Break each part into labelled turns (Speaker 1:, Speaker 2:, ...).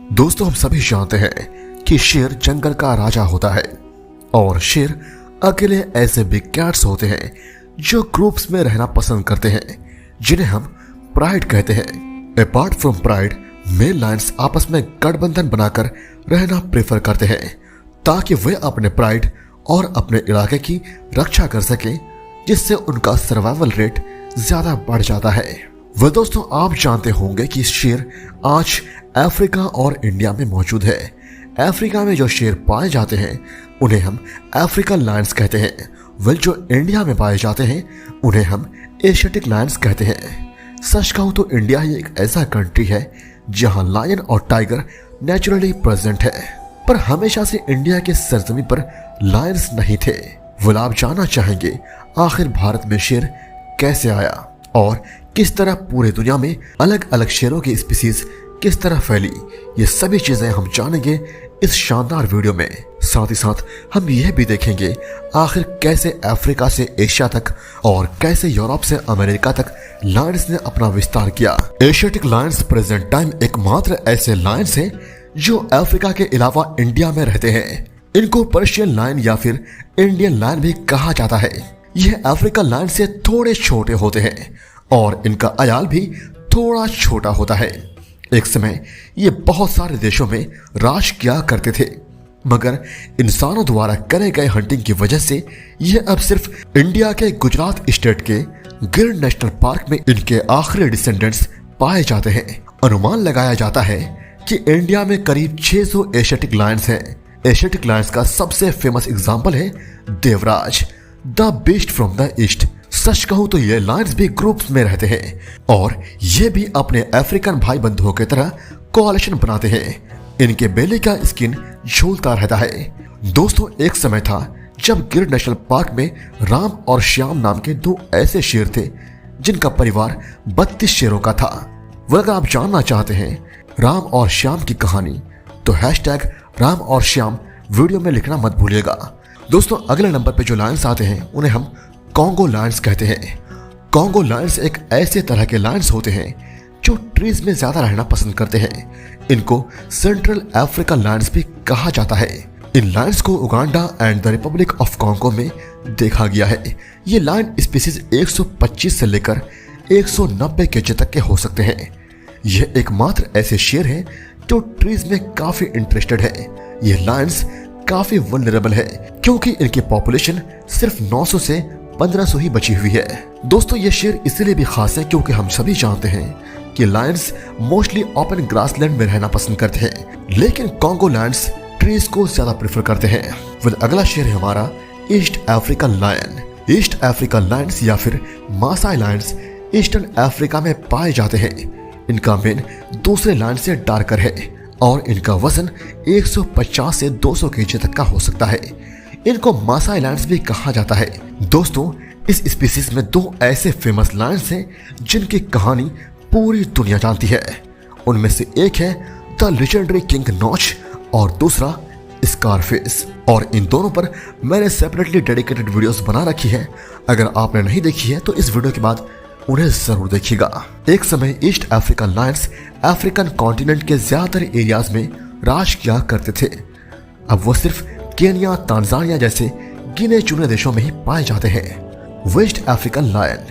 Speaker 1: दोस्तों, हम सभी जानते हैं कि शेर जंगल का राजा होता है और शेर अकेले ऐसे बिग कैट्स होते हैं जो ग्रुप्स में रहना पसंद करते हैं, जिन्हें हम प्राइड कहते हैं। Apart from pride, male lions आपस में गठबंधन बनाकर रहना प्रेफर करते हैं ताकि वे अपने प्राइड और अपने इलाके की रक्षा कर सकें, जिससे उनका सर्वाइवल रेट ज्यादा बढ़ जाता है। वह दोस्तों, आप जानते होंगे कि शेर आज अफ्रीका और इंडिया में मौजूद है। अफ्रीका में जो शेर पाए जाते हैं उन्हें हम अफ्रीकन लायंस कहते हैं, वह जो इंडिया में पाए जाते हैं उन्हें हम एशियाटिक लायंस कहते हैं। सच कहूं तो इंडिया ही एक ऐसा कंट्री है जहां लायन और टाइगर नेचुरली प्रेजेंट है, पर हमेशा से इंडिया के सरजमीन पर लायंस नहीं थे। वो आप जानना चाहेंगे आखिर भारत में शेर कैसे आया और किस तरह पूरे दुनिया में अलग अलग शेरों की स्पीसीज किस तरह फैली। ये सभी चीजें हम जानेंगे इस शानदार वीडियो में। साथ ही साथ हम यह भी देखेंगे आखिर कैसे अफ्रीका से एशिया तक और कैसे यूरोप से अमेरिका तक लायंस ने अपना विस्तार किया। एशियाटिक लायंस प्रेजेंट टाइम एकमात्र ऐसे लायंस हैं जो अफ्रीका के अलावा इंडिया में रहते हैं। इनको पर्शियन लायन या फिर इंडियन लायन भी कहा जाता है। यह अफ्रीकन लायन से थोड़े छोटे होते हैं और इनका अयाल भी थोड़ा छोटा होता है। एक समय ये बहुत सारे देशों में राज किया करते थे, मगर इंसानों द्वारा करे गए हंटिंग की वजह से ये अब सिर्फ इंडिया के गुजरात स्टेट के गिर नेशनल पार्क में इनके आखिरी डिसेंडेंट्स पाए जाते हैं। अनुमान लगाया जाता है कि इंडिया में करीब 600 एशियाटिक लायंस हैं। एशियाटिक लायंस का सबसे फेमस एग्जाम्पल है Devraj, the beast from the east. सच कहूं तो ये लायंस भी ग्रुप्स में रहते हैं और ये भी अपने अफ्रीकन भाई बंधुओं की तरह कोalition बनाते हैं। इनके बेले का स्किन झूलता रहता है। दोस्तों, एक समय था जब गिर नेशनल पार्क में राम और श्याम नाम के दो ऐसे शेर थे जिनका परिवार 32 शेरों का था। वह अगर आप जानना चाहते हैं राम और श्याम की कहानी तो #राम और श्याम वीडियो में लिखना मत भूलिएगा। दोस्तों, अगले नंबर पे जो लायंस आते हैं उन्हें हम कॉन्गो लायंस कहते हैं। कॉन्गो लायंस एक ऐसे तरह के लायंस होते हैं जो ट्रीज में ज्यादा रहना पसंद करते हैं। इनको सेंट्रल अफ्रीकन लायंस भी कहा जाता है। इन लायंस को Uganda and the Republic of Congo में देखा गया है। ये लायन स्पीसीज 125 से लेकर 190 केजी तक के हो सकते हैं। यह एकमात्र ऐसे शेर हैं जो ट्रीज में काफी इंटरेस्टेड है। ये लायंस काफी वल्नरेबल है क्योंकि इनकी पॉपुलेशन सिर्फ 900 से 1500 ही बची हुई है। दोस्तों, ये शेर इसलिए भी खास है क्योंकि हम सभी जानते हैं कि लायंस मोस्टली ओपन ग्रासलैंड में रहना पसंद करते हैं, लेकिन कॉन्गो लायंस ट्रीज को ज्यादा प्रेफर करते हैं। फिर अगला शेर है हमारा East African lion. East African lions या फिर मासाई लायंस ईस्टर्न अफ्रीका में पाए जाते हैं। इनका मेन दूसरे लायन से डार्कर है और इनका वजन 150 से 200 केजी तक का हो सकता है। इनको मासाई लायंस भी कहा जाता है। दोस्तों, इस स्पीसीज में दो ऐसे फेमस लायंस हैं जिनकी कहानी पूरी दुनिया जानती है। उनमें से एक है द लेजेंडरी किंग नॉच और दूसरा स्कारफेस, और इन दोनों पर मैंने सेपरेटली डेडिकेटेड वीडियोस बना रखी है। अगर आपने नहीं देखी है तो इस वीडियो के बाद उन्हें जरूर देखिएगा। एक समय east African Lions African continent के ज्यादातर एरियाज में राज किया करते थे। अब वो सिर्फ केनिया, तांजानिया जैसे गिने चुने देशों में ही पाए जाते हैं। West African lion.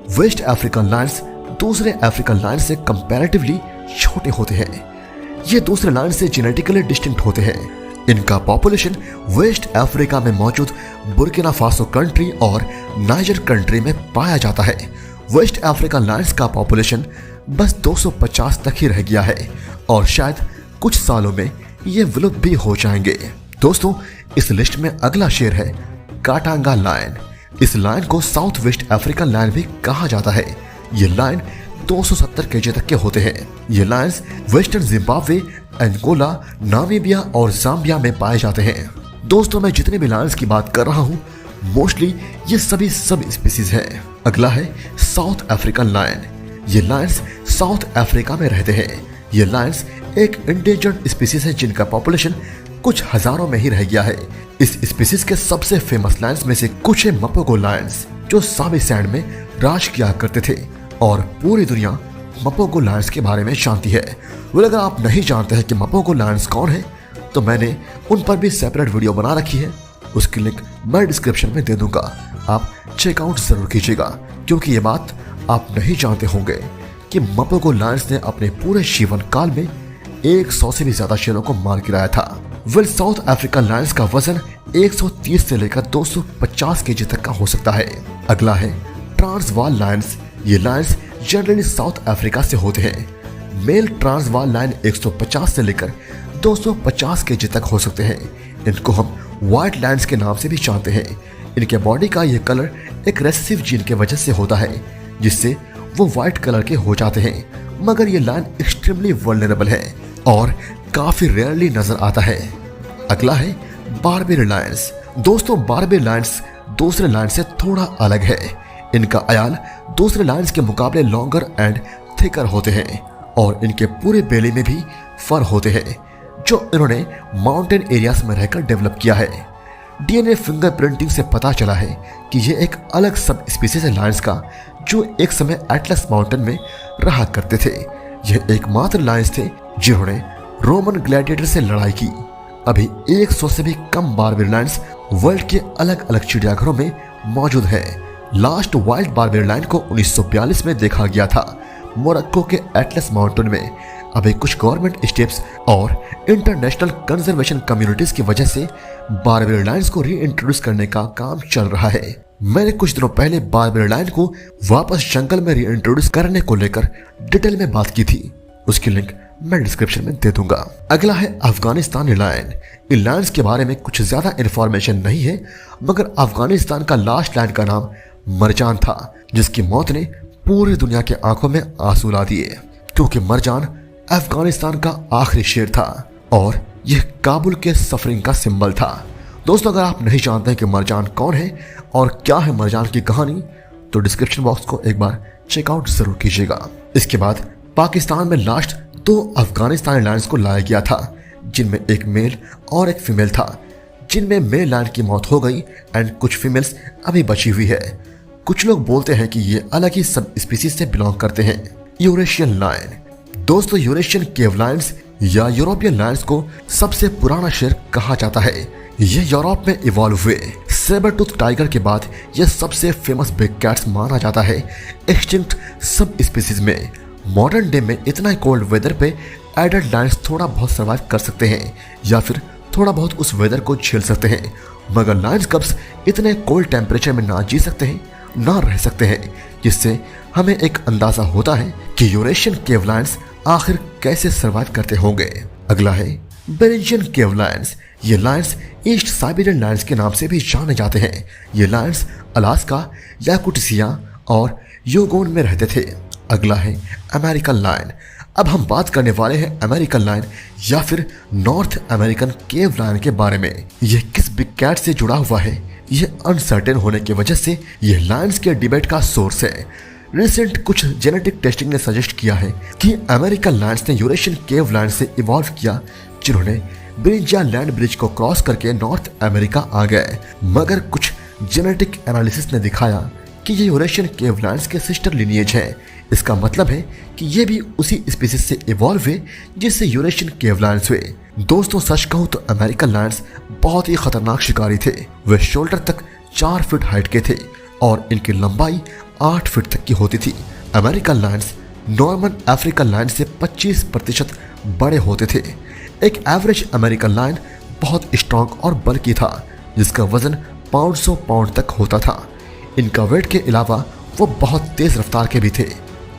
Speaker 1: West African lions दूसरे अफ्रीकन लायन से कंपैरेटिवली छोटे होते हैं। ये दूसरे लायन से जेनेटिकली डिस्टिंक्ट होते हैं। इनका पॉपुलेशन वेस्ट अफ्रीका में मौजूद बुर्किना फासो कंट्री और नाइजर कंट्री में पाया जाता है। वेस्ट अफ्रीकन लायंस का पॉपुलेशन बस 250 तक ही रह गया है और शायद कुछ सालों में ये विलुप्त भी हो जाएंगे। दोस्तों, इस लिस्ट में अगला शेर है काटांगा लायन। इस लायन को साउथ वेस्ट अफ्रीकन लायन भी कहा जाता है। ये लायन 270 केजी तक के होते हैं। ये lions western Zimbabwe, Angola, Namibia और जाम्बिया में पाए जाते हैं। दोस्तों, मैं जितने भी लायंस की बात कर रहा हूँ मोस्टली ये सभी सब स्पीसीज है। अगला है साउथ अफ्रीकन लायन। ये लायंस साउथ अफ्रीका में रहते हैं। ये लायंस एक इंडेंजर्ड स्पीसीज है जिनका पॉपुलेशन कुछ हजारों में ही रह गया है। इस स्पीसीज के सबसे फेमस लायंस में से कुछ है मपोगो लायंस जो सावी सैंड में राज किया करते थे और पूरी दुनिया मपोगो लायंस के बारे में जानती है। अगर आप नहीं जानते हैं कि मपोगो लायंस कौन है तो मैंने उन पर भी सेपरेट वीडियो बना रखी है, उसकी लिंक मैं डिस्क्रिप्शन में दे दूंगा, आप चेकआउट जरूर कीजिएगा। क्योंकि ये बात आप नहीं जानते होंगे कि मपोगो लायंस ने अपने पूरे जीवन काल में 100 से भी ज्यादा शेरों को मार गिराया था। साउथ अफ्रीकन लायंस का वजन 130 से लेकर 250 केजी तक का हो सकता है। अगला है ट्रांसवाल लायंस। ये लायंस जनरली साउथ अफ्रीका से होते हैं। मेल ट्रांसवाल लायन 150 से लेकर 250 केजी तक हो सकते हैं। इनको हम व्हाइट लायंस के नाम से भी जानते हैं। इनके बॉडी का ये कलर एक रेसेसिव जीन के वजह से होता है, जिससे वो व्हाइट कलर के हो जाते हैं। मगर ये लायन एक्सट्रीमली वल्नरेबल है और काफी रेयरली नजर आता है। अगला है बारबेरी लायंस। दोस्तों, बारबेरी लायंस दूसरे लायन से थोड़ा अलग है। इनका अयाल दूसरे लायंस के मुकाबले लॉन्गर एंड थिकर होते हैं और इनके पूरे बेली में भी फर होते हैं, जो इन्होंने माउंटेन एरियाज में रहकर डेवलप किया है। डीएनए फिंगरप्रिंटिंग से पता चला है कि ये एक अलग सब स्पीसीज है लायंस का, जो एक समय एटलस माउंटेन में रहा करते थे। यह एकमात्र लायंस थे जिन्होंने रोमन ग्लैडिएटर से लड़ाई की। अभी 100 से भी कम बारबेरी लायंस वर्ल्ड के अलग अलग चिड़ियाघरों में मौजूद है। लास्ट वाइल्ड बारबेरी लायन को 1942 में देखा गया था मोरक्को के एटलस माउंटेन में। अभी कुछ गवर्नमेंट स्टेप्स और इंटरनेशनल कंजर्वेशन कम्युनिटीज की वजह से बारबेरी लायंस को रीइंट्रोड्यूस करने का काम चल रहा है। मैंने कुछ दिनों पहले बारबेरी लायन को वापस जंगल में रीइंट्रोड्यूस करने को लेकर डिटेल में बात की थी, उसकी लिंक मैं डिस्क्रिप्शन में दे दूंगा। अगला है अफगानिस्तानी लायन। इन लायंस के बारे में कुछ ज्यादा इंफॉर्मेशन नहीं है, मगर अफगानिस्तान का लास्ट लायन का नाम मरजान था, जिसकी मौत ने पूरी दुनिया के आंखों में आंसू ला दिए, क्योंकि मरजान अफगानिस्तान का आखिरी शेर था और यह काबुल के सफरिंग का सिंबल था। दोस्तों, अगर आप नहीं जानते कि मरजान कौन है और क्या है मरजान की कहानी, तो डिस्क्रिप्शन बॉक्स को एक बार चेकआउट जरूर कीजिएगा। इसके बाद पाकिस्तान में लास्ट 2 अफगानिस्तानी लायंस को लाया गया था, जिनमें एक मेल और एक फीमेल था, जिनमें मेल लायन की मौत हो गई एंड कुछ फीमेल्स अभी बची हुई है। कुछ लोग बोलते हैं कि ये अलग ही सब स्पीसीज से बिलोंग करते हैं। Eurasian lion. दोस्तों, यूरेशियन केव लायंस या यूरोपियन लायंस को सबसे पुराना शेर कहा जाता है। ये यूरोप में इवॉल्व हुए सेबर टूथ टाइगर के बाद यह सबसे फेमस बिग कैट्स माना जाता है एक्सटिंक्ट सब स्पीसीज में। मॉडर्न डे में इतना कोल्ड वेदर पे एडल्ट लायंस थोड़ा बहुत सर्वाइव कर सकते हैं या फिर थोड़ा बहुत उस वेदर को झेल सकते हैं, मगर लायंस कब्स इतने कोल्ड टेम्परेचर में ना जी सकते हैं ना रह सकते हैं, जिससे हमें एक अंदाजा होता है कि यूरेशियन केव लायंस आखिर कैसे सर्वाइव करते होंगे। अगला है बेरिंजियन केव लायंस। ये लायंस ईस्ट साइबेरियन लायंस के नाम से भी जाने जाते हैं। ये लायंस अलास्का, याकुटिसिया और यूगोन में रहते थे। अगला है अमेरिकन लायन। अब हम बात करने वाले हैं अमेरिकन लायन या फिर नॉर्थ अमेरिकन केव लायन के बारे में। यह किस बिग कैट से जुड़ा हुआ है, यह अनसर्टेन होने की वजह से यह लायंस के डिबेट का सोर्स है। रिसेंट कुछ जेनेटिक टेस्टिंग ने सजेस्ट किया है कि अमेरिकन लायंस ने यूरेशियन केव लायन से इवॉल्व किया, जिन्होंने ब्रिंजिया लैंड ब्रिज को क्रॉस करके नॉर्थ अमेरिका आ गए। मगर कुछ जेनेटिक एनालिसिस ने दिखाया कि ये यूरेशियन केव लायंस के सिस्टर लिनिएज है। इसका मतलब है कि ये भी उसी स्पीसीज से इवॉल्व हुए जिससे यूरेशियन केव लायंस हुए। दोस्तों, सच कहूं तो अमेरिकन लायंस बहुत ही खतरनाक शिकारी थे। वे शोल्डर तक 4 फीट हाइट के थे और इनकी लंबाई 8 फीट तक की होती थी। American lions modern African lion से 25% बड़े होते थे। एक एवरेज अमेरिकन लायन बहुत स्ट्रॉन्ग और बल्की था, जिसका वजन 500 पाउंड तक होता था। इनका वेट के अलावा वो बहुत तेज रफ्तार के भी थे।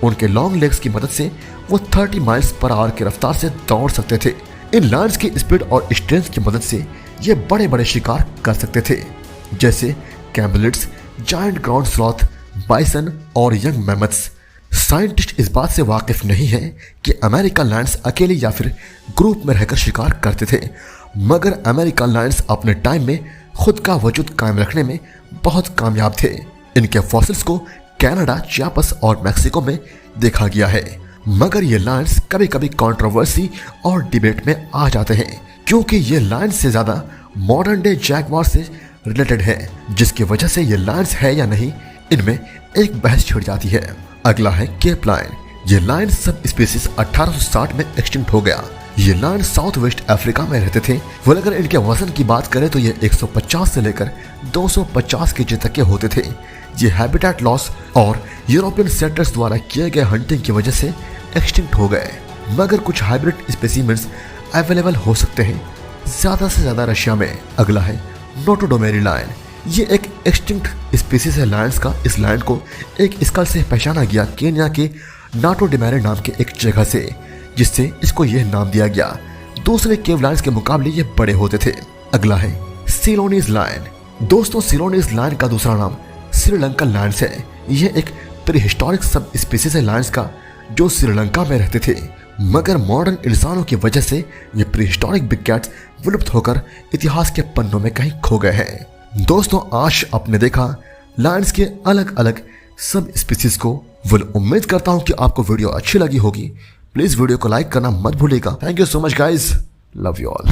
Speaker 1: उनके लॉन्ग लेग्स की मदद से वो 30 माइल्स पर आवर की रफ्तार से दौड़ सकते थे। इन लायंस की स्पीड और स्ट्रेंथ की मदद से ये बड़े बड़े शिकार कर सकते थे, जैसे कैमलिड्स, जायंट ग्राउंड स्लॉथ, बाइसन और यंग मैमथ्स। साइंटिस्ट इस बात से वाकिफ नहीं है कि अमेरिकन लायंस अकेले या फिर ग्रुप में रहकर शिकार करते थे, मगर अमेरिकन लायंस अपने टाइम में खुद का वजूद कायम रखने में बहुत कामयाब थे। इनके फॉसिल्स को कनाडा, चियापस और मैक्सिको में देखा गया है, मगर ये लायंस कभी कभी कंट्रोवर्सी और डिबेट में आ जाते हैं, क्योंकि ये लायंस से ज्यादा मॉडर्न डे जैगवार से रिलेटेड है, जिसकी वजह से ये लायंस है या नहीं इनमें एक बहस छिड़ जाती है। अगला है केप लायन। ये लायन सब स्पीसीज 1860 में एक्सटिंक्ट हो गया। ये लायन साउथ वेस्ट अफ्रीका में रहते थे। वह अगर इनके वजन की बात करें तो ये 150 से लेकर 250 केजी तक के होते थे। ये हैबिटेट लॉस और यूरोपियन सेटलर्स द्वारा किए गए हंटिंग की वजह से एक्सटिंक्ट हो गए, मगर कुछ हाइब्रिड स्पेसिमेंस अवेलेबल हो सकते हैं, ज्यादा से ज्यादा रशिया में। अगला है नोटोडोमेरी लायन। ये एक एक्सटिंक्ट स्पीसीज है लायंस का। इस लायन को एक स्कल से पहचाना गया केन्या के नोटोडोमेरी नाम के एक जगह से, जिससे इसको यह नाम दिया गया। दूसरे केव लायंस के मुकाबले ये बड़े होते थे। अगला है सिलोनीज लायन। दोस्तों, सिलोनीज लायन का दूसरा नाम श्रीलंकन लायंस है। यह एक प्रीहिस्टोरिक सब स्पीसीज है लायंस का, जो श्रीलंका में रहते थे, मगर मॉडर्न इंसानों की वजह से ये प्रीहिस्टोरिक बिग कैट्स विलुप्त होकर इतिहास के पन्नों में कहीं खो गए हैं। दोस्तों, आज आपने देखा लायंस के अलग अलग सब स्पीसीज को। उम्मीद करता हूं कि आपको वीडियो अच्छी लगी होगी। प्लीज वीडियो को लाइक करना मत भूलिएगा। Thank you so much guys, love you all.